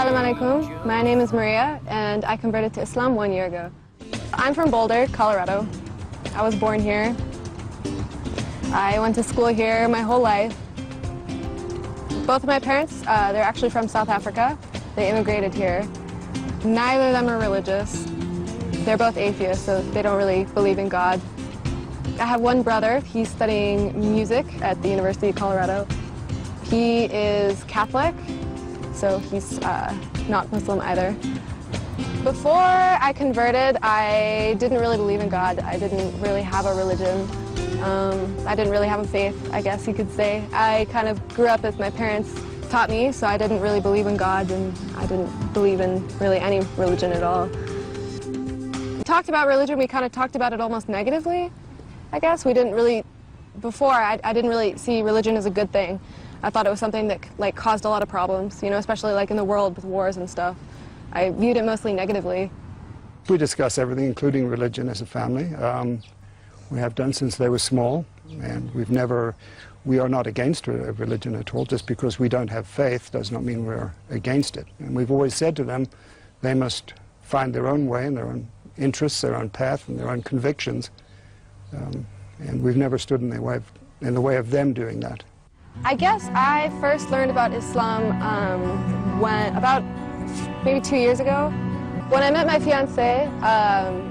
Assalamu alaikum. My name is Maria, and I converted to Islam 1 year ago. I'm from Boulder, Colorado. I was born here. I went to school here my whole life. Both of my parents, they're actually from South Africa. They immigrated here. Neither of them are religious. They're both atheists, so they don't really believe in God. I have one brother. He's studying music at the University of Colorado. He is Catholic, so he's not Muslim either. Before I converted, I didn't really believe in God. I didn't really have a religion. I didn't really have a faith, I guess you could say. I kind of grew up as my parents taught me, so I didn't really believe in God, and I didn't believe in really any religion at all. We talked about religion, we kind of talked about it almost negatively, I guess. We didn't really, before, I didn't really see religion as a good thing. I thought it was something that like caused a lot of problems, you know, especially like in the world with wars and stuff. I viewed it mostly negatively. We discuss everything, including religion, as a family. We have done since they were small, and we are not against religion at all. Just because we don't have faith does not mean we're against it. And we've always said to them, they must find their own way and their own interests, their own path, and their own convictions. And we've never stood in the way of them doing that. I guess I first learned about Islam about maybe 2 years ago. When I met my fiancé,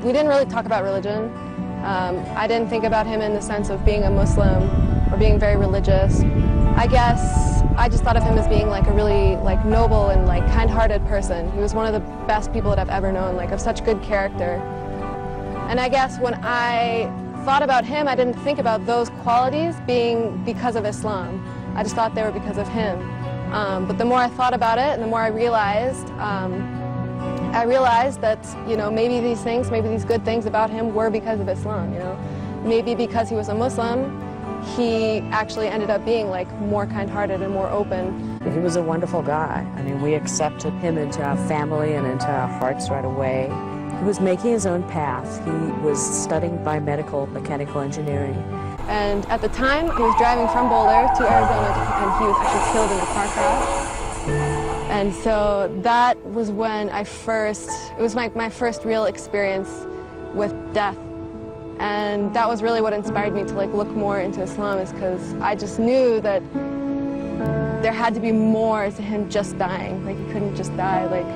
we didn't really talk about religion. I didn't think about him in the sense of being a Muslim or being very religious. I guess I just thought of him as being like a really like noble and like kind-hearted person. He was one of the best people that I've ever known, like of such good character. And I guess when I thought about him, I didn't think about those qualities being because of Islam. I just thought they were because of him. But the more I thought about it and the more I realized that, you know, maybe these things, maybe these good things about him were because of Islam, you know. Maybe because he was a Muslim, he actually ended up being like more kind-hearted and more open. He was a wonderful guy. I mean, we accepted him into our family and into our hearts right away. He was making his own path. He was studying biomedical mechanical engineering. And at the time, he was driving from Boulder to Arizona, and he was actually killed in a car crash. And so that was when it was my first real experience with death. And that was really what inspired me to like look more into Islam, is because I just knew that there had to be more to him just dying. Like, he couldn't just die. Like,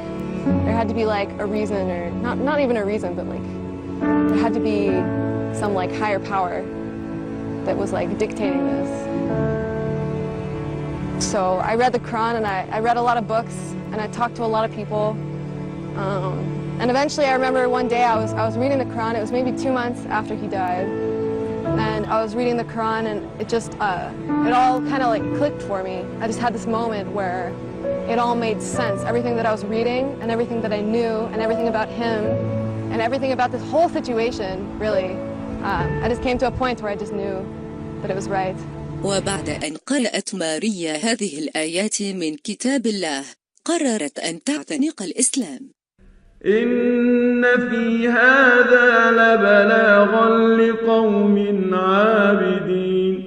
there had to be like a reason, or not even a reason, but like there had to be some like higher power that was like dictating this. So I read the Quran, and I read a lot of books, and I talked to a lot of people. And eventually I remember one day I was reading the Quran. It was maybe 2 months after he died. And I was reading the Quran, and it just, it all kind of like clicked for me. I just had this moment where it all made sense. Everything that I was reading, and everything that I knew, and everything about him, and everything about this whole situation, really. I just came to a point where I just knew that it was right. وبعد أن قرأت ماريا هذه الآيات من كتاب الله، قررت أن تعتنق الإسلام. إن في هذا لبلاغا لقوم عابدين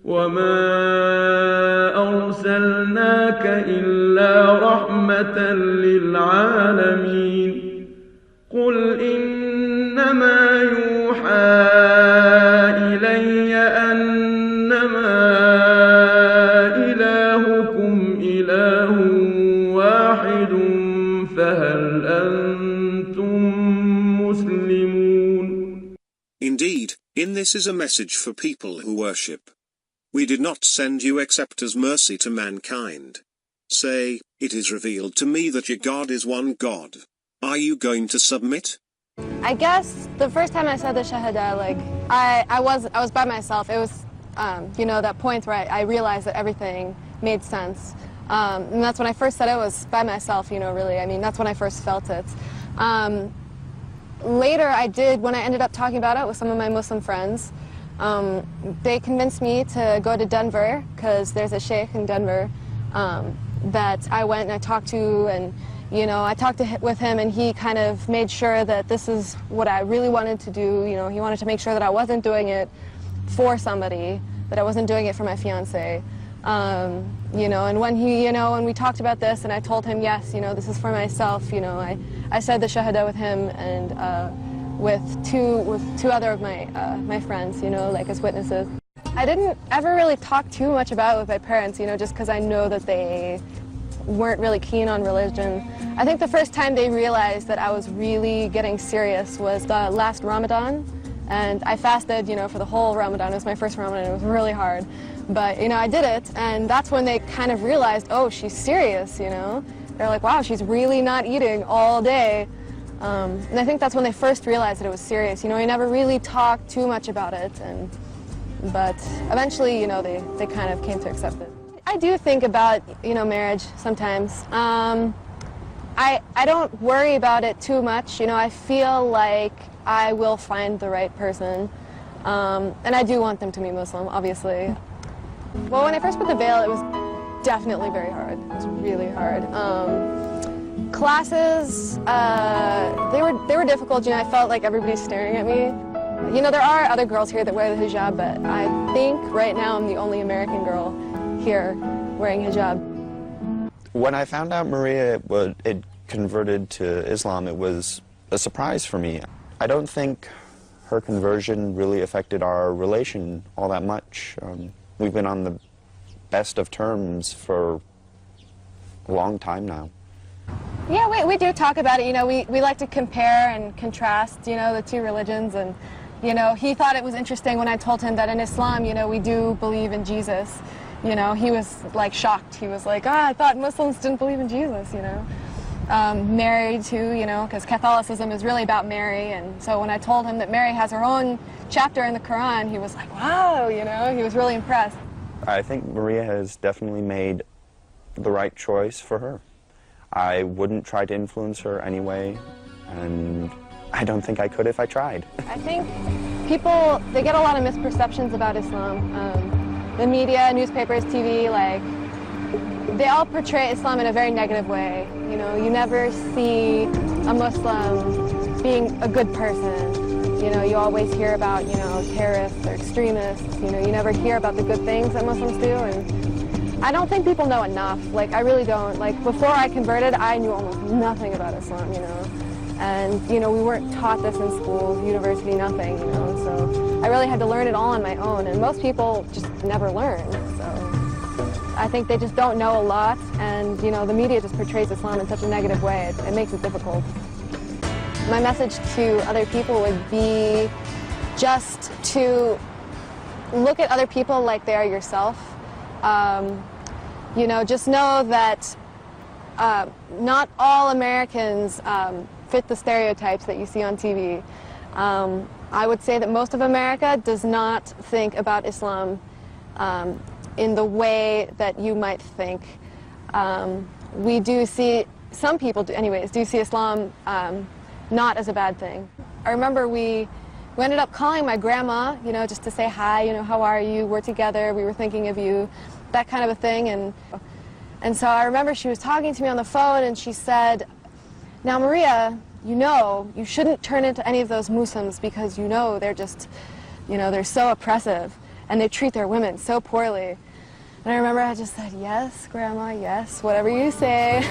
وما أرسلناك إلا رحمة للعالمين قل إنما يوحى إلي أنما إلهكم إله واحد فهل أنتم مسلمون. Indeed, in this is a message for people who worship. We did not send you except as mercy to mankind. Say, it is revealed to me that your God is one God. Are you going to submit? I guess the first time I said the Shahada, like, I was by myself. It was, you know, that point where I realized that everything made sense. And that's when I first said it, was by myself, you know, really. I mean, that's when I first felt it. Later I did, when I ended up talking about it with some of my Muslim friends, they convinced me to go to Denver, because there's a sheikh in Denver that I went and I talked to, and you know, I talked with him, and he kind of made sure that this is what I really wanted to do. You know, he wanted to make sure that I wasn't doing it for somebody, that I wasn't doing it for my fiancé. You know, and when he, you know, when we talked about this and I told him, yes, you know, this is for myself, you know, I said the shahada with him and with two other of my friends, you know, like as witnesses. I didn't ever really talk too much about it with my parents, you know, just because I know that they weren't really keen on religion. I think the first time they realized that I was really getting serious was the last Ramadan, and I fasted, you know, for the whole Ramadan. It was my first Ramadan. It was really hard, but you know, I did it, and that's when they kind of realized, oh, she's serious, you know. They're like, wow, she's really not eating all day. And I think that's when they first realized that it was serious. You know, I never really talked too much about it, but eventually, you know, they kind of came to accept it. I do think about, you know, marriage sometimes. I don't worry about it too much. You know, I feel like I will find the right person. And I do want them to be Muslim, obviously. Well, when I first put the veil, it was definitely very hard. It was really hard. Classes, they were difficult. You know, I felt like everybody's staring at me. You know, there are other girls here that wear the hijab, but I think right now I'm the only American girl here wearing hijab. When I found out Maria had converted to Islam, it was a surprise for me. I don't think her conversion really affected our relation all that much. We've been on the best of terms for a long time now. Yeah, we do talk about it. You know, we like to compare and contrast, you know, the two religions. And, you know, he thought it was interesting when I told him that in Islam, you know, we do believe in Jesus. You know, he was, like, shocked. He was like, I thought Muslims didn't believe in Jesus, you know. Mary, too, you know, because Catholicism is really about Mary. And so when I told him that Mary has her own chapter in the Quran, he was like, wow, you know, he was really impressed. I think Maria has definitely made the right choice for her. I wouldn't try to influence her anyway, and I don't think I could if I tried. I think people, they get a lot of misperceptions about Islam. The media, newspapers, TV, like, they all portray Islam in a very negative way. You know, you never see a Muslim being a good person. You know, you always hear about, you know, terrorists or extremists. You know, you never hear about the good things that Muslims do. And I don't think people know enough. Like, I really don't. Like, before I converted, I knew almost nothing about Islam, you know. And, you know, we weren't taught this in schools, university, nothing, you know. So I really had to learn it all on my own. And most people just never learn. So I think they just don't know a lot. And, you know, the media just portrays Islam in such a negative way. It makes it difficult. My message to other people would be just to look at other people like they are yourself. You know, just know that not all Americans fit the stereotypes that you see on TV. I would say that most of America does not think about Islam in the way that you might think. We do see, some people do, anyways, do see Islam not as a bad thing. I remember we ended up calling my grandma, you know, just to say hi, you know, how are you, we're together, we were thinking of you, that kind of a thing. And so I remember she was talking to me on the phone and she said, now Maria, you know, you shouldn't turn into any of those Muslims because you know they're just, you know, they're so oppressive and they treat their women so poorly. And I remember I just said, yes, Grandma, yes, whatever you say.